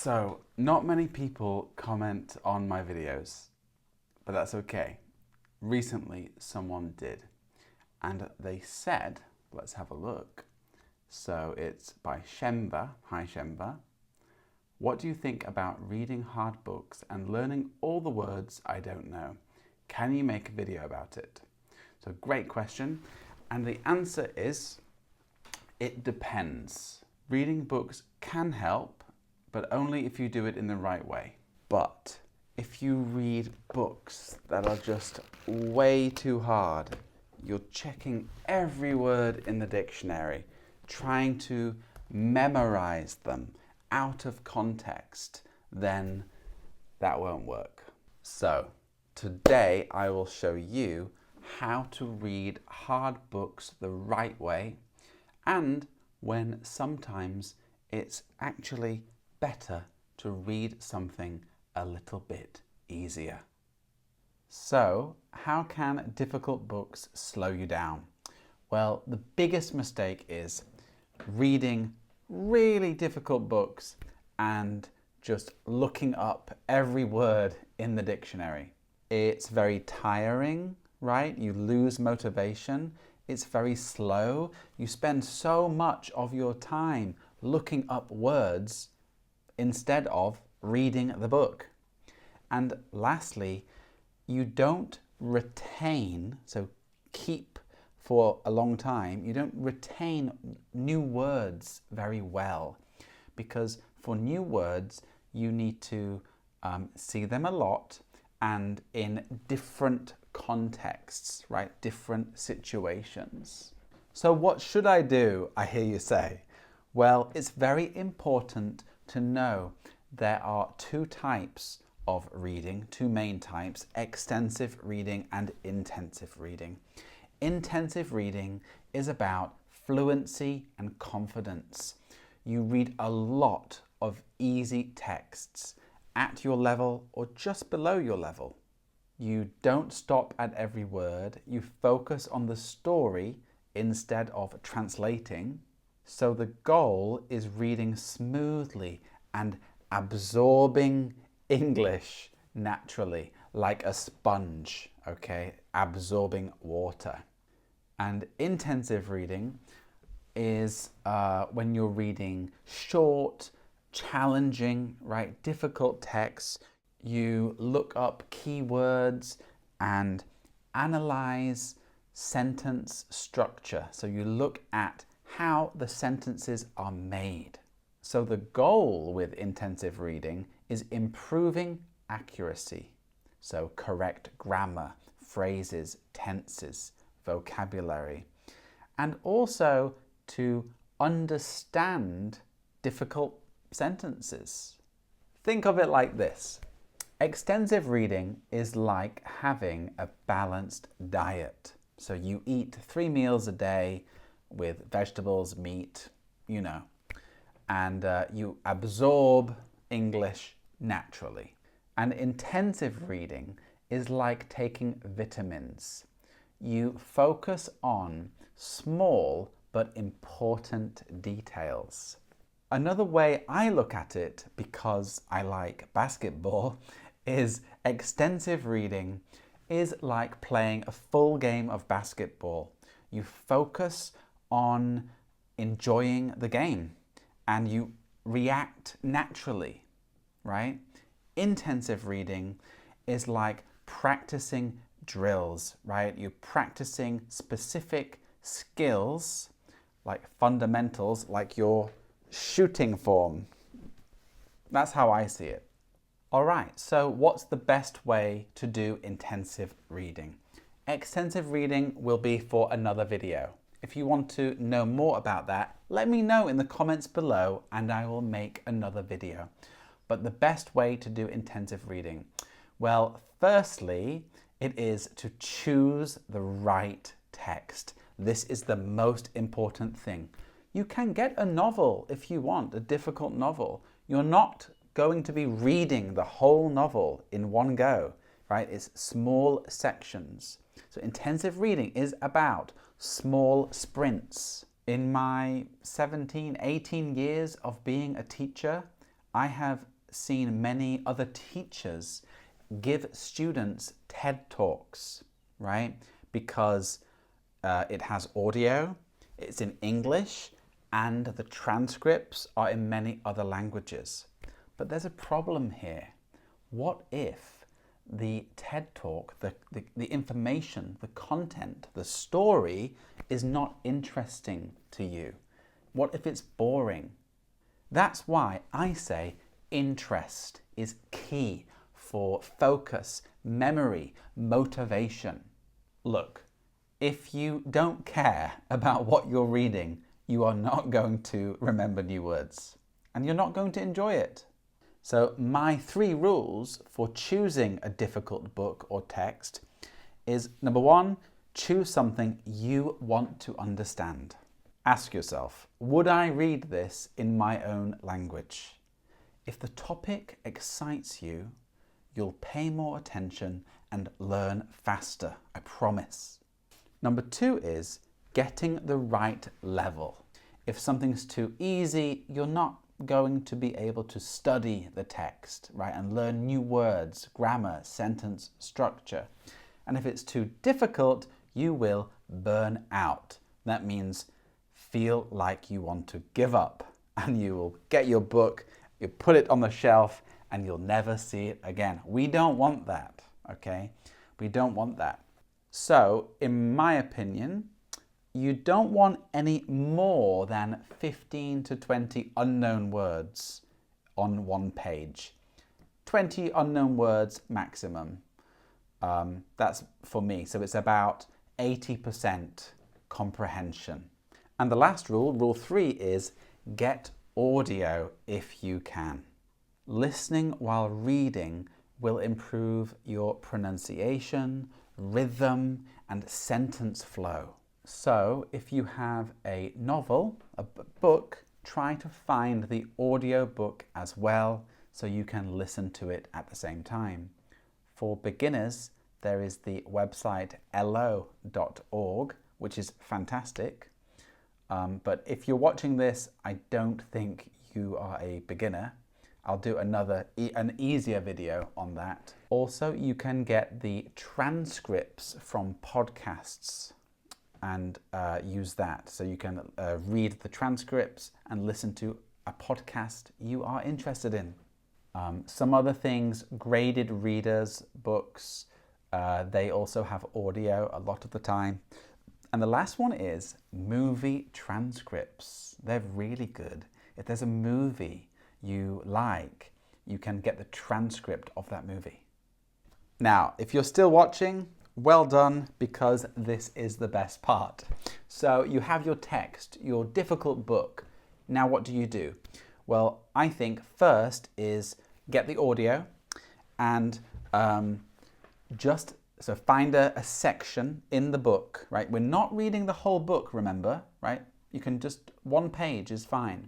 So, not many people comment on my videos, but that's okay. Recently, someone did, and they said, let's have a look. So it's by Shemba. Hi Shemba. What do you think about reading hard books and learning all the words I don't know? Can you make a video about it? So great question. And the answer is, it depends. Reading books can help, but only if you do it in the right way. But if you read books that are just way too hard, you're checking every word in the dictionary, trying to memorize them out of context, then that won't work. So today I will show you how to read hard books the right way, and when sometimes it's actually better to read something a little bit easier. So, how can difficult books slow you down? Well, the biggest mistake is reading really difficult books and just looking up every word in the dictionary. It's very tiring, right? You lose motivation. It's very slow. You spend so much of your time looking up words instead of reading the book. And lastly, you don't retain, so keep for a long time, you don't retain new words very well, because for new words you need to see them a lot and in different contexts, right? Different situations. So what should I do, I hear you say? Well, it's very important to know there are two types of reading, two main types: extensive reading and intensive reading. Intensive reading is about fluency and confidence. You read a lot of easy texts at your level or just below your level. You don't stop at every word. You focus on the story instead of translating. So the goal is reading smoothly and absorbing English naturally, like a sponge, okay? Absorbing water. And intensive reading is when you're reading short, challenging, right, difficult texts. You look up keywords and analyze sentence structure. So you look at how the sentences are made. So the goal with intensive reading is improving accuracy. So correct grammar, phrases, tenses, vocabulary, and also to understand difficult sentences. Think of it like this. Extensive reading is like having a balanced diet. So you eat 3 meals a day with vegetables, meat, you know, and you absorb English naturally. And intensive reading is like taking vitamins. You focus on small but important details. Another way I look at it, because I like basketball, is extensive reading is like playing a full game of basketball. You focus on enjoying the game and you react naturally, right? Intensive reading is like practicing drills, right? You're practicing specific skills, like fundamentals, like your shooting form. That's how I see it. All right, so what's the best way to do intensive reading? Extensive reading will be for another video. If you want to know more about that, let me know in the comments below and I will make another video. But the best way to do intensive reading? Well, firstly, it is to choose the right text. This is the most important thing. You can get a novel if you want, a difficult novel. You're not going to be reading the whole novel in one go, right? It's small sections. So intensive reading is about small sprints. In my 17, 18 years of being a teacher, I have seen many other teachers give students TED Talks, right? Because it has audio, it's in English, and the transcripts are in many other languages. But there's a problem here. What if the TED Talk, the information, the content, the story is not interesting to you? What if it's boring? That's why I say interest is key for focus, memory, motivation. Look, if you don't care about what you're reading, you are not going to remember new words and you're not going to enjoy it. So my 3 rules for choosing a difficult book or text is, number 1, choose something you want to understand. Ask yourself, would I read this in my own language? If the topic excites you, you'll pay more attention and learn faster, I promise. Number 2 is getting the right level. If something's too easy, you're not going to be able to study the text, right, and learn new words, grammar, sentence structure. And if it's too difficult, you will burn out. That means feel like you want to give up, and you will get your book, you put it on the shelf, and you'll never see it again. We don't want that, okay? We don't want that. So, in my opinion, you don't want any more than 15 to 20 unknown words on one page. 20 unknown words maximum. That's for me. So it's about 80% comprehension. And the last rule, rule 3, is get audio if you can. Listening while reading will improve your pronunciation, rhythm, and sentence flow. So if you have a novel, a book, try to find the audio book as well so you can listen to it at the same time. For beginners, there is the website lo.org, which is fantastic. But if you're watching this, I don't think you are a beginner. I'll do an easier video on that. Also, you can get the transcripts from podcasts and use that. So you can read the transcripts and listen to a podcast you are interested in. Some other things, graded readers, books, they also have audio a lot of the time. And the last one is movie transcripts. They're really good. If there's a movie you like, you can get the transcript of that movie. Now, if you're still watching, well done, because this is the best part. So you have your text, your difficult book. Now what do? Well, I think first is get the audio and so find a section in the book, right? We're not reading the whole book, remember, right? You can just, 1 page is fine.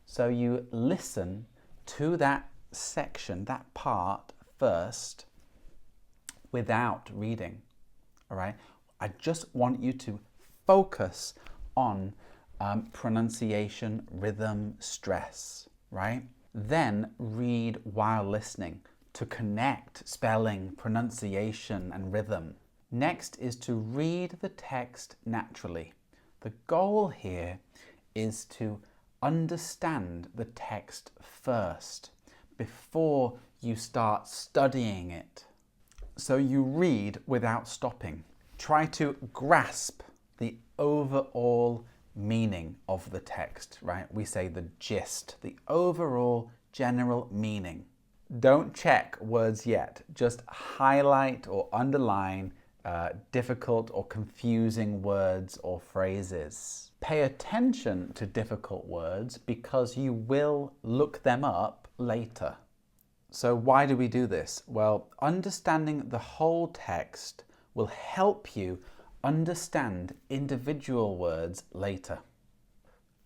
So you listen to that section, that part first, without reading, all right? I just want you to focus on pronunciation, rhythm, stress, right? Then read while listening to connect spelling, pronunciation, and rhythm. Next is to read the text naturally. The goal here is to understand the text first before you start studying it. So you read without stopping. Try to grasp the overall meaning of the text, right? We say the gist, the overall general meaning. Don't check words yet. Just highlight or underline difficult or confusing words or phrases. Pay attention to difficult words because you will look them up later. So why do we do this? Well, understanding the whole text will help you understand individual words later.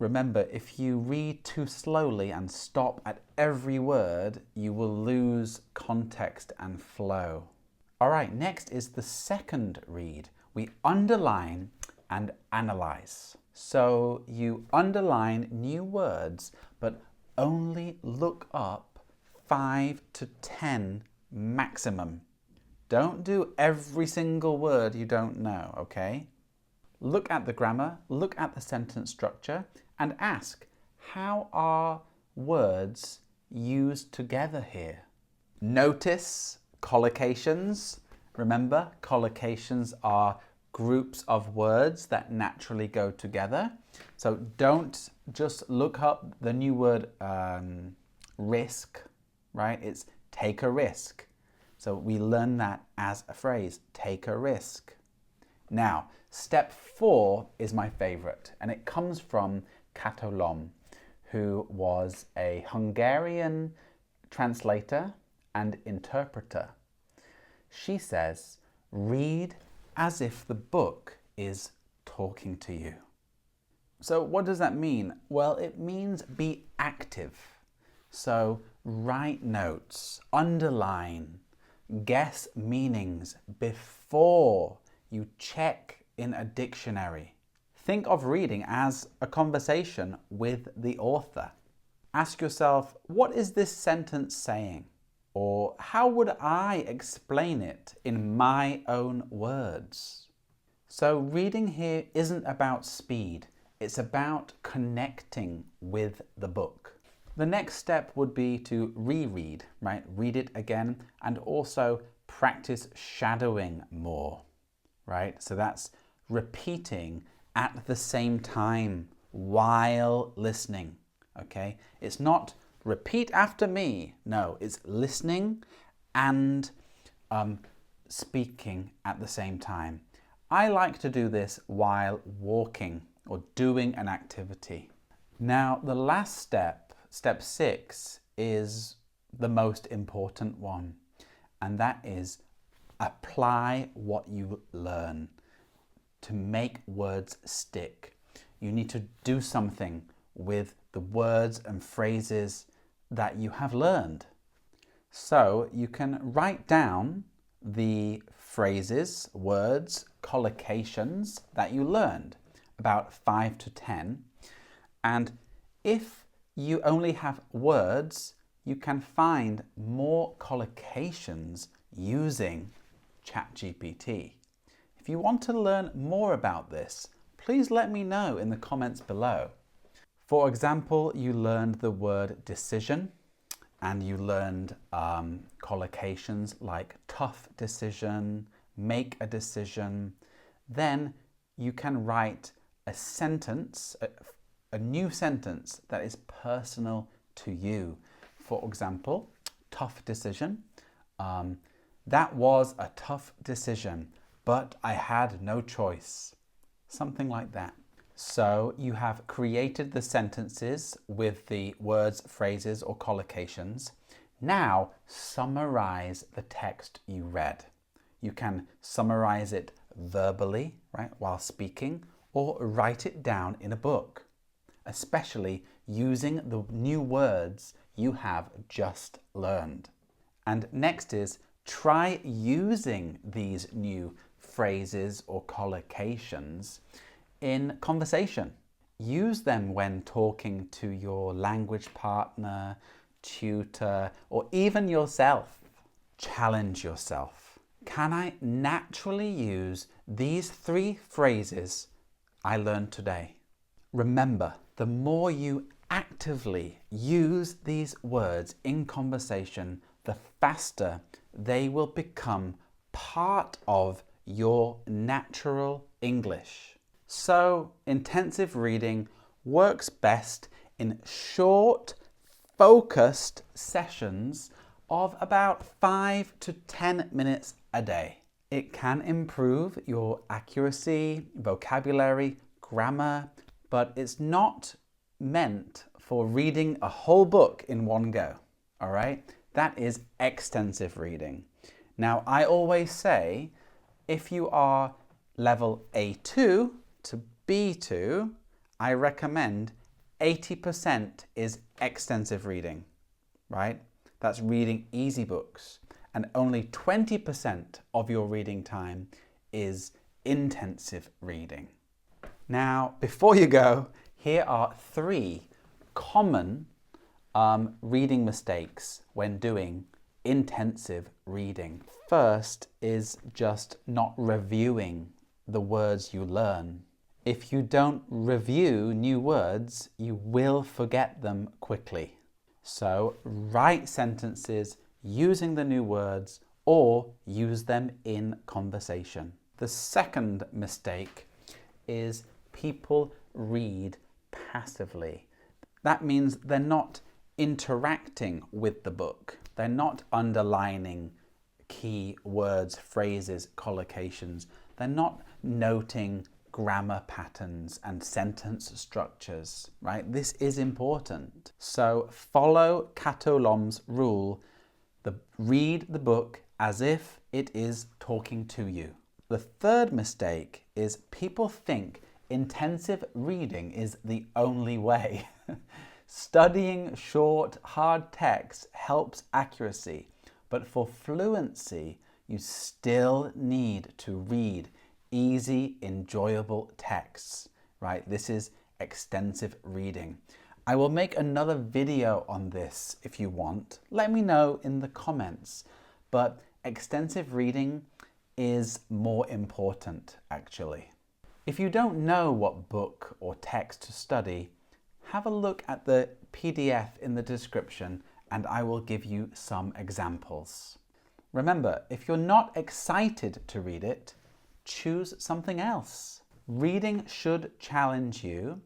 Remember, if you read too slowly and stop at every word, you will lose context and flow. All right, next is the second read. We underline and analyze. So you underline new words, but only look up 5 to 10 maximum. Don't do every single word you don't know, okay? Look at the grammar, look at the sentence structure, and ask, how are words used together here? Notice collocations. Remember, collocations are groups of words that naturally go together. So don't just look up the new word risk, right? It's take a risk. So we learn that as a phrase, take a risk. Now, step 4 is my favorite, and it comes from Kató, Lomb, who was a Hungarian translator and interpreter. She says, read as if the book is talking to you. So what does that mean? Well, it means be active. So write notes, underline, guess meanings before you check in a dictionary. Think of reading as a conversation with the author. Ask yourself, what is this sentence saying? Or how would I explain it in my own words? So reading here isn't about speed, it's about connecting with the book. The next step would be to reread, right? Read it again and also practice shadowing more, right? So that's repeating at the same time while listening, okay? It's not repeat after me. No, it's listening and speaking at the same time. I like to do this while walking or doing an activity. Now, the last step, step 6, is the most important one, and that is apply what you learn to make words stick. You need to do something with the words and phrases that you have learned. So you can write down the phrases, words, collocations that you learned, about 5 to 10. And if you only have words, you can find more collocations using ChatGPT. If you want to learn more about this, please let me know in the comments below. For example, you learned the word decision and you learned collocations like tough decision, make a decision. Then you can write a sentence, a new sentence that is personal to you. For example, tough decision. That was a tough decision, but I had no choice. Something like that. So you have created the sentences with the words, phrases, or collocations. Now summarize the text you read. You can summarize it verbally, right, while speaking, or write it down in a book, especially using the new words you have just learned. And next is try using these new phrases or collocations in conversation. Use them when talking to your language partner, tutor, or even yourself. Challenge yourself. Can I naturally use these 3 phrases I learned today? Remember, the more you actively use these words in conversation, the faster they will become part of your natural English. So, intensive reading works best in short, focused sessions of about 5 to 10 minutes a day. It can improve your accuracy, vocabulary, grammar, but it's not meant for reading a whole book in one go, all right? That is extensive reading. Now, I always say, if you are level A2 to B2, I recommend 80% is extensive reading, right? That's reading easy books. And only 20% of your reading time is intensive reading. Now, before you go, here are 3 common reading mistakes when doing intensive reading. First is just not reviewing the words you learn. If you don't review new words, you will forget them quickly. So write sentences using the new words or use them in conversation. The second mistake is people read passively. That means they're not interacting with the book. They're not underlining key words, phrases, collocations. They're not noting grammar patterns and sentence structures, right? This is important. So follow Kató Lomb's rule. Read the book as if it is talking to you. The third mistake is people think intensive reading is the only way. Studying short, hard text helps accuracy, but for fluency, you still need to read easy, enjoyable texts, right? This is extensive reading. I will make another video on this if you want. Let me know in the comments. But extensive reading is more important, actually. If you don't know what book or text to study, have a look at the PDF in the description and I will give you some examples. Remember, if you're not excited to read it, choose something else. Reading should challenge you,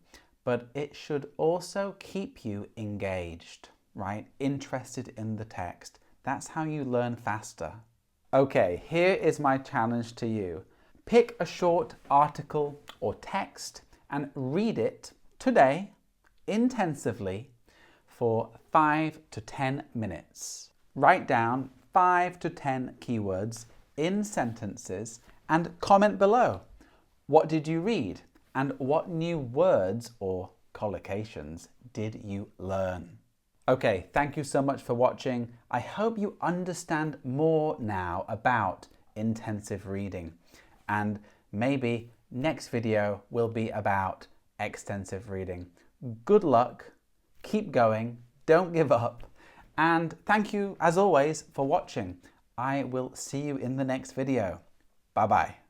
but it should also keep you engaged, right? Interested in the text. That's how you learn faster. Okay, here is my challenge to you. Pick a short article or text and read it today intensively for 5 to 10 minutes. Write down 5 to 10 keywords in sentences and comment below. What did you read? And what new words or collocations did you learn? Okay, thank you so much for watching. I hope you understand more now about intensive reading. And maybe next video will be about extensive reading. Good luck, keep going, don't give up. And thank you, as always, for watching. I will see you in the next video. Bye-bye.